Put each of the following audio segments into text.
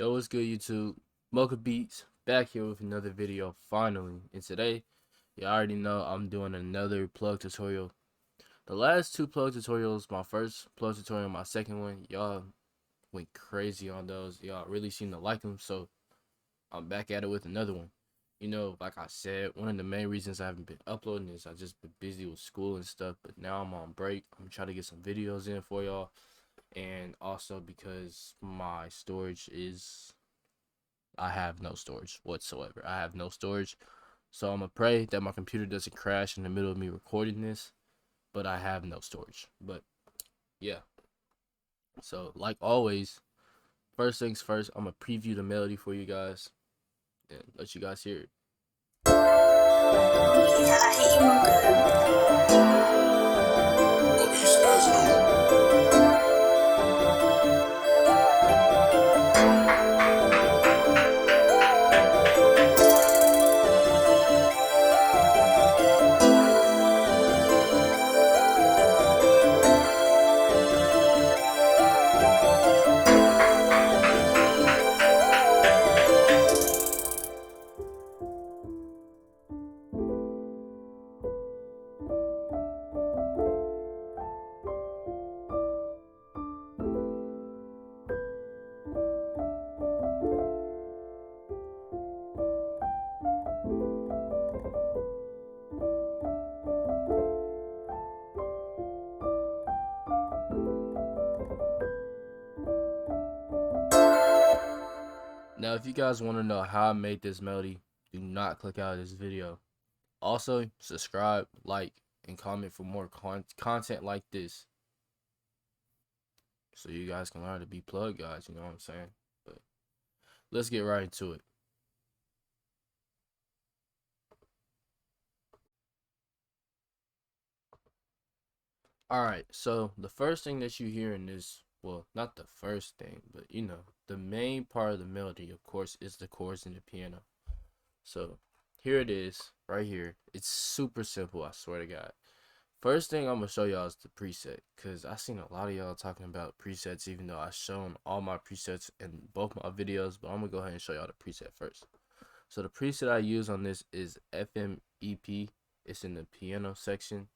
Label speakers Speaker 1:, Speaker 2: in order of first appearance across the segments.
Speaker 1: Yo, what's good, YouTube? Mocha Beats back here with another video finally. And today, you already know I'm doing another plug tutorial. The last two plug tutorials, my first plug tutorial, my second one, y'all went crazy on those. Y'all really seem to like them, so I'm back at it with another one. You know, like I said, one of the main reasons I haven't been uploading is I just been busy with school and stuff. But now I'm on break. I'm trying to get some videos in for y'all, and also because my storage is I have no storage whatsoever. I have no storage. So I'm going to pray that my computer doesn't crash in the middle of me recording this. But I have no storage. But yeah. So like always, first things first, I'm going to preview the melody for you guys. And let you guys hear it. Yeah, I hate you, Now, if you guys want to know how I made this melody, do not click out of this video. Also, subscribe, like, and comment for more content like this. So you guys can learn to be Plugg guys, you know what I'm saying? But let's get right into it. Alright, so the first thing that you hear in this, well, not the first thing, but you know, the main part of the melody, of course, is the chords in the piano. So here it is, right here. It's super simple, I swear to God. First thing I'm going to show y'all is the preset, because I've seen a lot of y'all talking about presets, even though I've shown all my presets in both my videos, but I'm going to go ahead and show y'all the preset first. So the preset I use on this is FMEP. It's in the piano section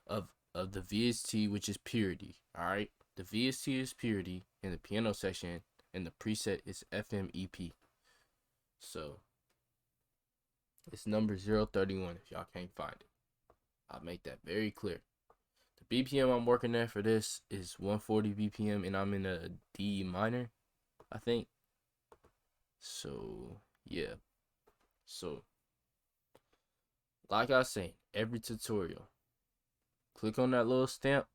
Speaker 1: of the VST, which is purity. Alright, the VST is purity in the piano section, and the preset is FMEP. So it's number 031 if y'all can't find it. I'll make that very clear. The BPM I'm working at for this is 140 BPM, and I'm in a D minor, I think. So yeah. So like I say, every tutorial, click on that little stamp.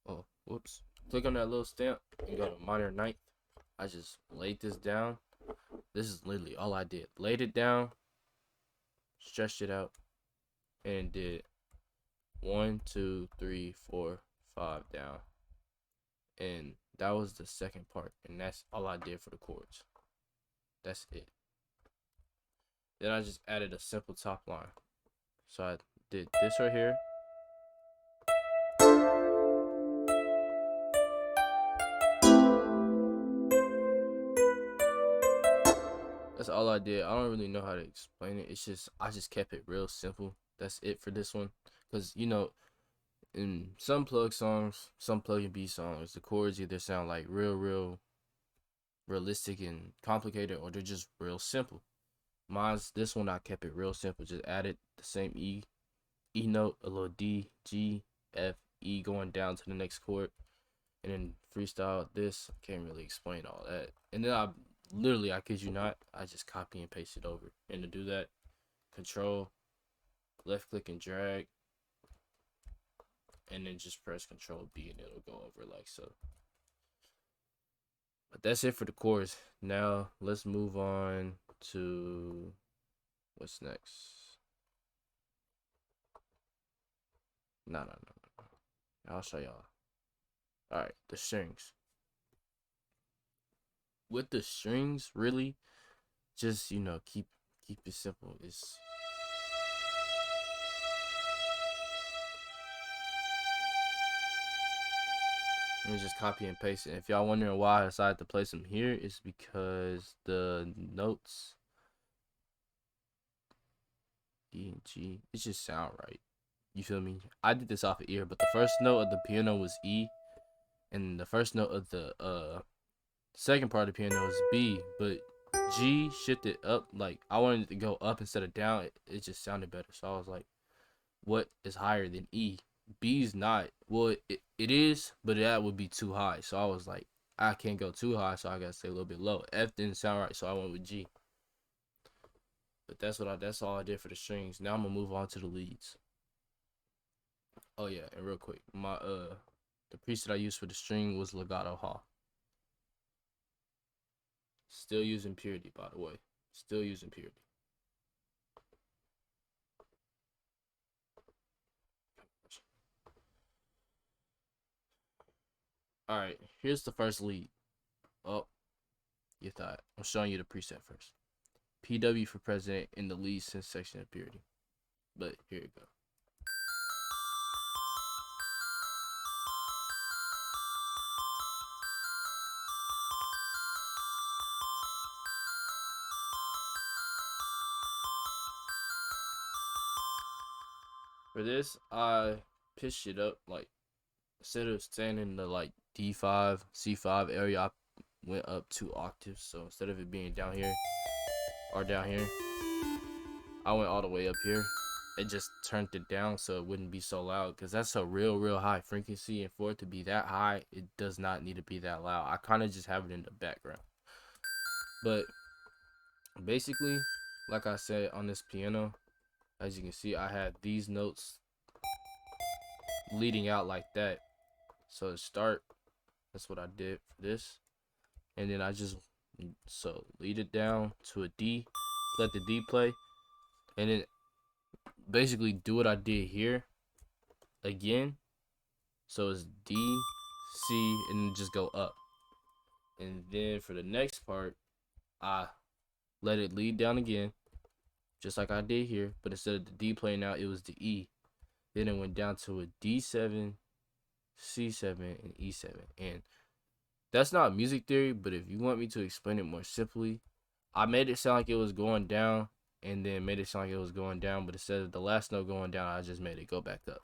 Speaker 1: Oh, whoops. Click on that little stamp and go to minor ninth. I just laid this down. This is literally all I did. Laid it down, stretched it out, and did 1, 2, 3, 4, 5 down. And that was the second part. And that's all I did for the chords. That's it. Then I just added a simple top line. So I did this right here. That's all I did. I don't really know how to explain it. It's just, I just kept it real simple. That's it for this one. Because, you know, in some Plugg songs, some pluggnb songs, the chords either sound like real realistic and complicated, or they're just real simple. This one I kept it real simple. Just added the same E note, a little D, G, F, E going down to the next chord, and then freestyle this. I can't really explain all that. And then I kid you not, I just copy and paste it over. And to do that, control, left click and drag, and then just press control B and it'll go over like so. But that's it for the chorus. Now let's move on to what's next. No. I'll show y'all. Alright, the strings. With the strings, really, just, you know, keep it simple. Let me just copy and paste it. If y'all wondering why I decided to place them here, it's because the notes E and G, it just sound right. You feel me? I did this off of ear, but the first note of the piano was E, and the first note of the second part of the piano was B, but G shifted up. Like I wanted it to go up instead of down. It just sounded better. So I was like, what is higher than E? B's not. Well, it is, but that would be too high. So I was like, I can't go too high, so I gotta stay a little bit low. F didn't sound right, so I went with G. But that's all I did for the strings. Now I'm gonna move on to the leads. Oh yeah, and real quick, my the preset I used for the string was Legato Ha. Still using Purity, by the way. Still using Purity. Alright, here's the first lead. Oh, you thought. I'm showing you the preset first. PW for president in the lead synth section of Purity. But here you go. For this, I pitched it up, like instead of staying in the like D5, C5 area, I went up 2 octaves. So instead of it being down here or down here, I went all the way up here. It just turned it down so it wouldn't be so loud, because that's a real high frequency, and for it to be that high, it does not need to be that loud. I kind of just have it in the background. But basically, like I said, on this piano, as you can see, I had these notes leading out like that. So to start, that's what I did for this. And then I just lead it down to a D, let the D play, and then basically do what I did here again. So it's D, C, and then just go up. And then for the next part, I let it lead down again, just like I did here, but instead of the D playing out, it was the E. Then it went down to a D7, C7, and E7. And that's not music theory, but if you want me to explain it more simply, I made it sound like it was going down, and then made it sound like it was going down, but instead of the last note going down, I just made it go back up.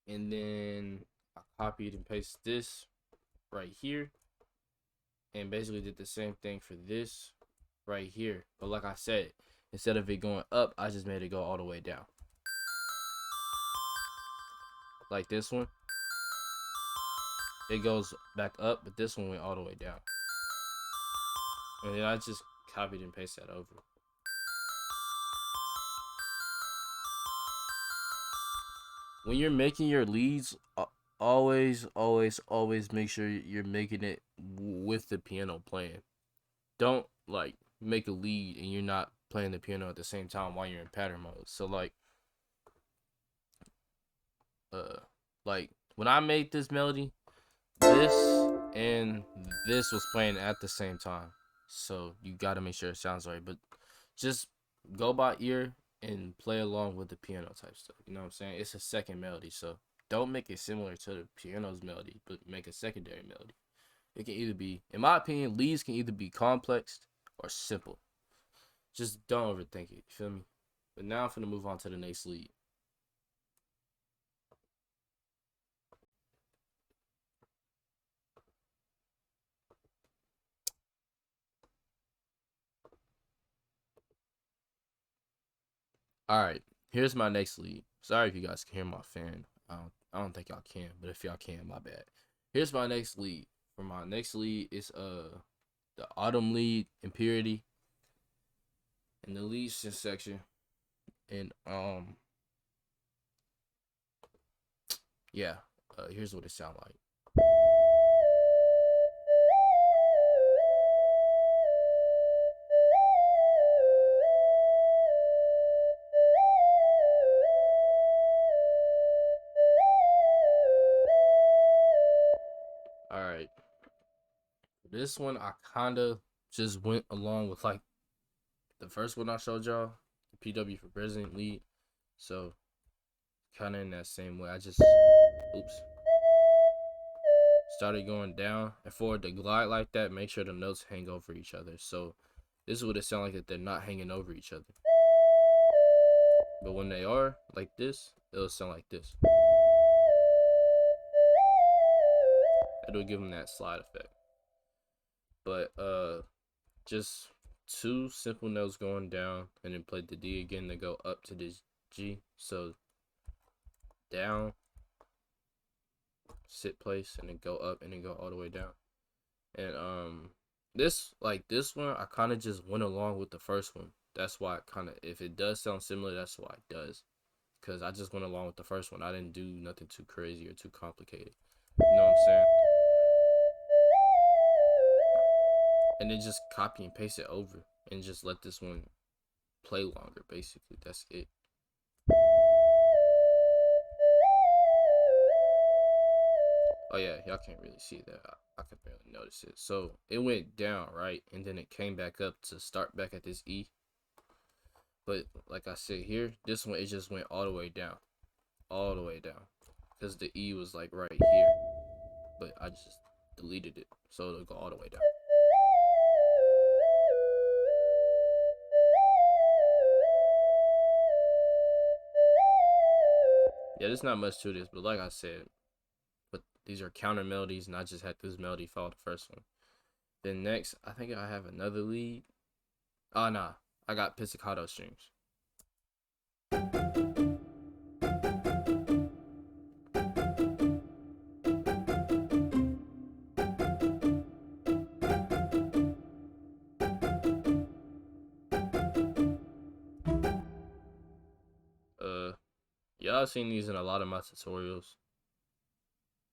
Speaker 1: And then I copied and pasted this right here, and basically did the same thing for this right here. But like I said, instead of it going up, I just made it go all the way down. Like this one, it goes back up, but this one went all the way down. And then I just copied and pasted that over. When you're making your leads, always make sure you're making it with the piano playing. Don't like make a lead and you're not playing the piano at the same time while you're in pattern mode. So like when I made this melody, this and this was playing at the same time. So you gotta make sure it sounds right. But just go by ear and play along with the piano type stuff. You know what I'm saying? It's a second melody, so don't make it similar to the piano's melody, but make a secondary melody. It can either be, in my opinion, leads can either be complex or simple. Just don't overthink it. You feel me? But now I'm finna move on to the next lead. Alright, here's my next lead. Sorry if you guys can hear my fan. I don't think y'all can, but if y'all can, my bad. Here's my next lead. For my next lead is the autumn lead, Impurity, in the lead section. And yeah, here's what it sounds like. Alright. This one I kinda just went along with like the first one I showed y'all, the PW for president lead. So kinda in that same way. I just oops. started going down, and for it to glide like that, make sure the notes hang over each other. So this is what it sounds like if they're not hanging over each other. But when they are like this, it'll sound like this. It'll give them that slide effect. But just 2 simple notes going down, and then play the D again to go up to this G. So down, sit place, and then go up, and then go all the way down. And this one, I kind of just went along with the first one. That's why if it does sound similar, that's why it does, because I just went along with the first one. I didn't do nothing too crazy or too complicated. You know what I'm saying? And then just copy and paste it over, and just let this one play longer. Basically, that's it. Oh yeah, y'all can't really see that. I could barely notice it. So it went down, right? And then it came back up to start back at this E. But like I said here, this one, it just went all the way down. All the way down. Because the E was like right here. But I just deleted it. So it'll go all the way down. Yeah, there's not much to this, but like I said, but these are counter melodies, and I just had this melody follow the first one. Then next, I think I have another lead. Oh, nah. I got pizzicato strings. Yeah, I've seen these in a lot of my tutorials,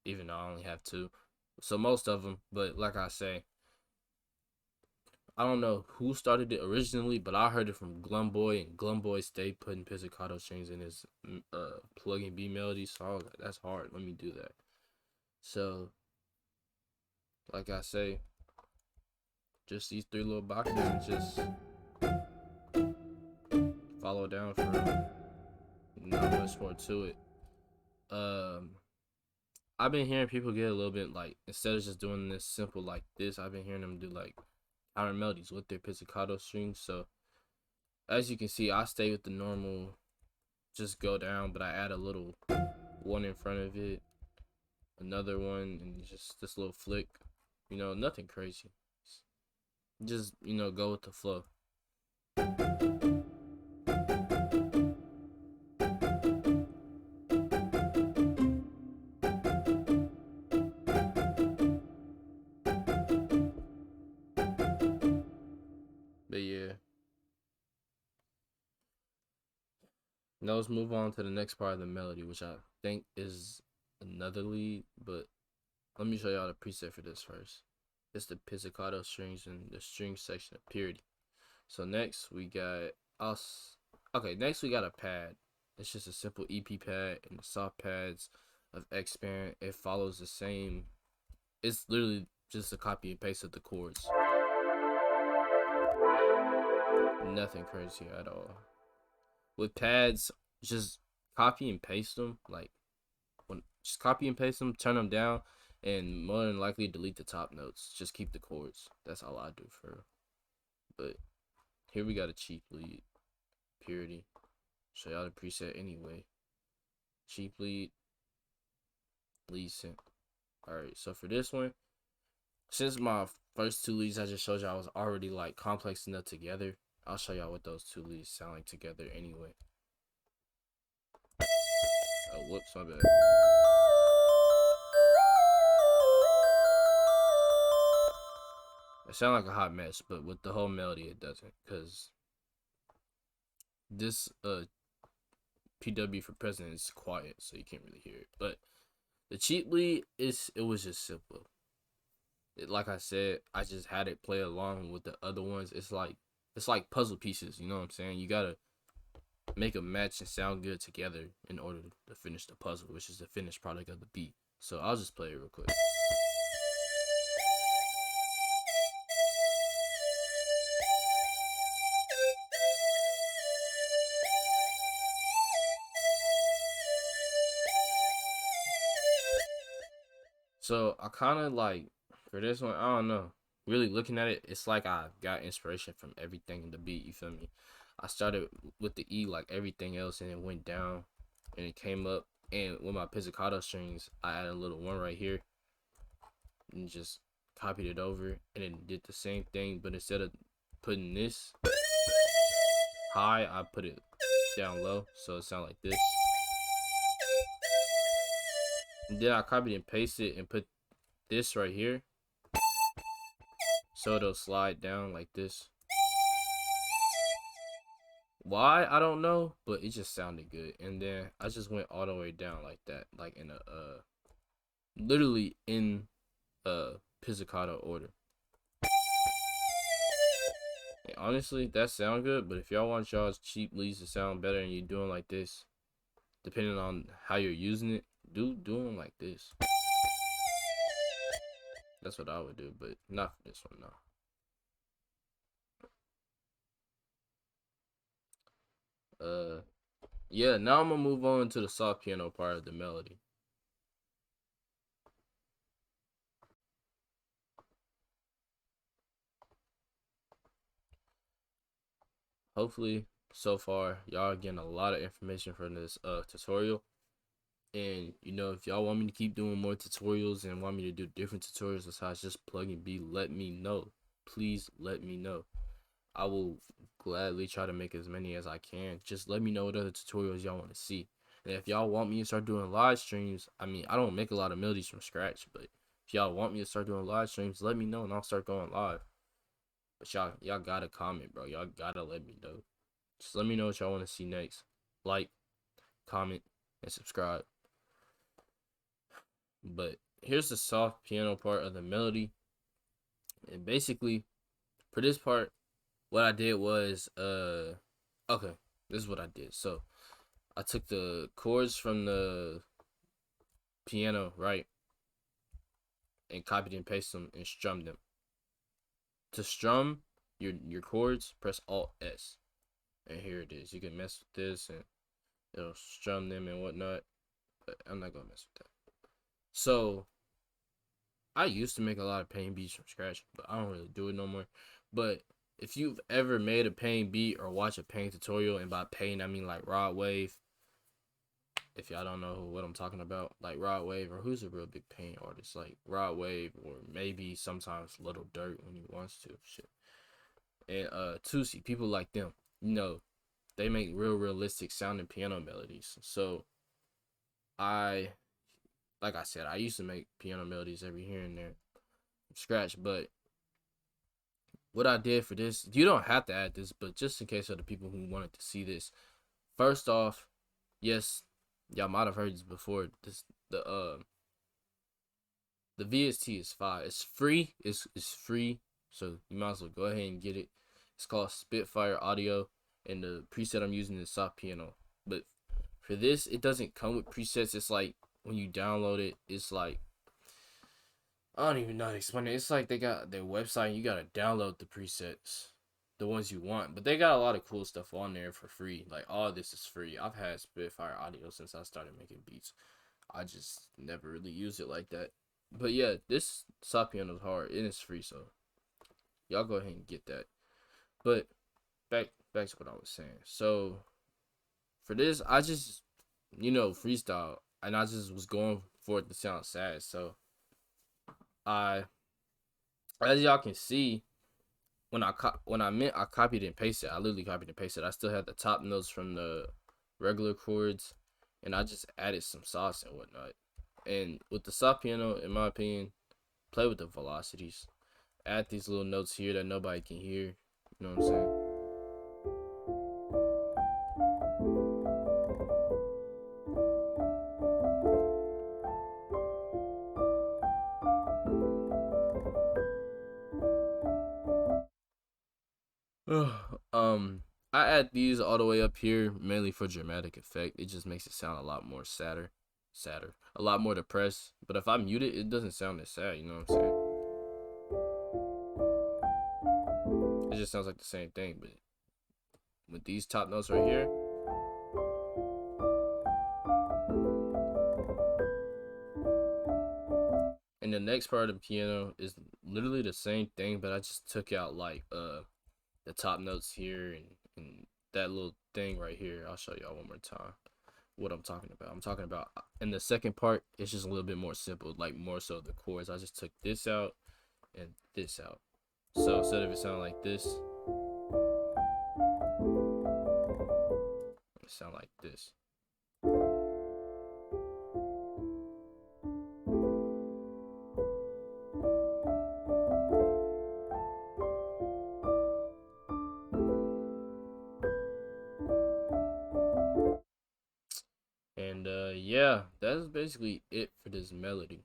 Speaker 1: even though I only have 2. So most of them, but like I say, I don't know who started it originally, but I heard it from Glumboy, and Glumboy stayed putting pizzicato strings in his pluggnb melodies. So I was like, that's hard. Let me do that. So, like I say, just these 3 little boxes, and just follow down for not much more to it. I've been hearing people get a little bit like, instead of just doing this simple like this, I've been hearing them do like counter melodies with their pizzicato strings. So as you can see, I stay with the normal, just go down, but I add a little one in front of it, another one, and just this little flick. You know, nothing crazy. Just, you know, go with the flow. But yeah. Now let's move on to the next part of the melody, which I think is another lead, but let me show y'all the preset for this first. It's the pizzicato strings in the string section of Purity. So next we got us. Okay, next we got a pad. It's just a simple EP pad, and the soft pads of X Parent. It follows the same. It's literally just a copy and paste of the chords. Nothing crazy at all. With pads, just copy and paste them. Like, just copy and paste them, turn them down, and more than likely delete the top notes. Just keep the chords. That's all I do for. But here we got a cheap lead, Purity. Show y'all the preset anyway. Cheap lead, lead sync. Alright, so for this one, since my first 2 leads I just showed y'all was already like complex enough together, I'll show y'all what those 2 leads sound like together anyway. Oh, whoops, my bad. It sounds like a hot mess, but with the whole melody it doesn't, because this PW for president is quiet, so you can't really hear it. But the cheap lead, it was just simple. Like I said, I just had it play along with the other ones. It's like puzzle pieces, you know what I'm saying? You gotta make a match and sound good together in order to finish the puzzle, which is the finished product of the beat. So I'll just play it real quick. So I kind of like for this one, I don't know. Really looking at it, it's like I got inspiration from everything in the beat. You feel me? I started with the E like everything else, and it went down, and it came up. And with my pizzicato strings, I added a little one right here, and just copied it over, and then did the same thing. But instead of putting this high, I put it down low, so it sounds like this. And then I copied and pasted and put this right here, so it'll slide down like this. Why, I don't know, but it just sounded good. And then I just went all the way down like that, like in a literally in a pizzicato order. And honestly, that sound good, but if y'all want y'all's cheap leads to sound better and you're doing like this, depending on how you're using it, do them like this. That's what I would do, but not for this one, no. Yeah, now I'm gonna move on to the soft piano part of the melody. Hopefully, so far, y'all are getting a lot of information from this tutorial. And, you know, if y'all want me to keep doing more tutorials and want me to do different tutorials besides just pluggnb, let me know. Please let me know. I will gladly try to make as many as I can. Just let me know what other tutorials y'all want to see. And if y'all want me to start doing live streams, I mean, I don't make a lot of melodies from scratch, but if y'all want me to start doing live streams, let me know and I'll start going live. But y'all gotta comment, bro. Y'all gotta let me know. Just let me know what y'all want to see next. Like, comment, and subscribe. But here's the soft piano part of the melody. And basically, for this part, what I did was, okay, this is what I did. So, I took the chords from the piano, right, and copied and pasted them and strummed them. To strum your chords, press Alt S. And here it is. You can mess with this and it'll strum them and whatnot. But I'm not gonna mess with that. So I used to make a lot of pain beats from scratch, but I don't really do it no more. But if you've ever made a pain beat or watch a pain tutorial, and by pain I mean like Rod Wave, if y'all don't know what I'm talking about, like Rod Wave, or who's a real big pain artist, like Rod Wave, or maybe sometimes Little Dirt when he wants to, shit. And Tusi, people like them, you know, they make real realistic sounding piano melodies. So like I said, I used to make piano melodies every here and there from scratch, but what I did for this, you don't have to add this, but just in case of the people who wanted to see this, first off, yes, y'all might have heard this before. The VST is fire. It's free. It's free, so you might as well go ahead and get it. It's called Spitfire Audio, and the preset I'm using is soft piano. But for this, it doesn't come with presets. It's like when you download it, it's like, I don't even know how to explain it. It's like they got their website and you gotta download the presets, the ones you want. But they got a lot of cool stuff on there for free. Like, all this is free. I've had Spitfire Audio since I started making beats. I just never really used it like that. But yeah, this soft piano is hard and it's free, so y'all go ahead and get that. But back to what I was saying. So for this, I just, you know, freestyle, and I just was going for it to sound sad. So I, as y'all can see, when I copied and pasted, I literally copied and pasted. I still had the top notes from the regular chords, and I just added some sauce and whatnot. And with the soft piano, in my opinion, play with the velocities. Add these little notes here that nobody can hear. You know what I'm saying? I add these all the way up here mainly for dramatic effect. It just makes it sound a lot more sadder, a lot more depressed. But if I mute it, it doesn't sound as sad. You know what I'm saying? It just sounds like the same thing, but with these top notes right here, and And the next part of the piano is literally the same thing, but I just took out like the top notes here and that little thing right here. I'll show y'all one more time what I'm talking about. I'm talking about in the second part, it's just a little bit more simple, like more so the chords. I just took this out and this out. So instead of it sounding like this, it sound like this. And yeah, that's basically it for this melody.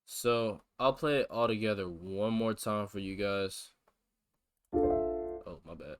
Speaker 1: So I'll play it all together one more time for you guys. Oh, my bad.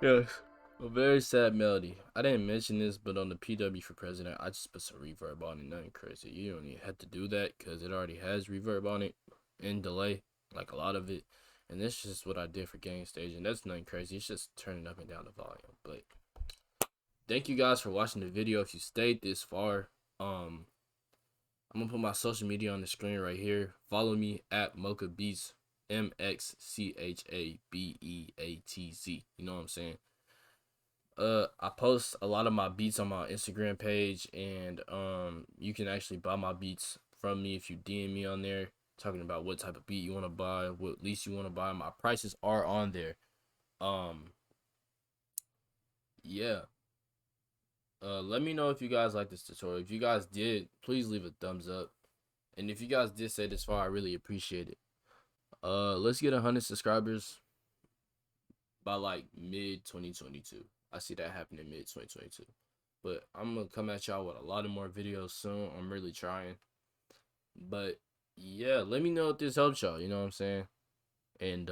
Speaker 1: Yes. A very sad melody. I didn't mention this, but on the PW for President, I just put some reverb on it. Nothing crazy. You don't even have to do that because it already has reverb on it and delay, like a lot of it. And this is just what I did for Gang Stage, and that's nothing crazy. It's just turning up and down the volume. But thank you guys for watching the video. If you stayed this far, I'm gonna put my social media on the screen right here. Follow me at Mocha Beats, MXCHABEATZ. You know what I'm saying? I post a lot of my beats on my Instagram page, and you can actually buy my beats from me if you DM me on there, talking about what type of beat you want to buy, what least you want to buy. My prices are on there. Yeah. Let me know if you guys like this tutorial. If you guys did, please leave a thumbs up. And if you guys did say this far, I really appreciate it. Let's get 100 subscribers by like mid 2022. I see that happening mid 2022. But I'm gonna come at y'all with a lot of more videos soon. I'm really trying. But yeah, let me know if this helps y'all, you know what I'm saying? And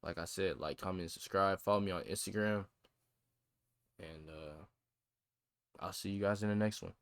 Speaker 1: like I said, like, comment, and subscribe, follow me on Instagram, and I'll see you guys in the next one.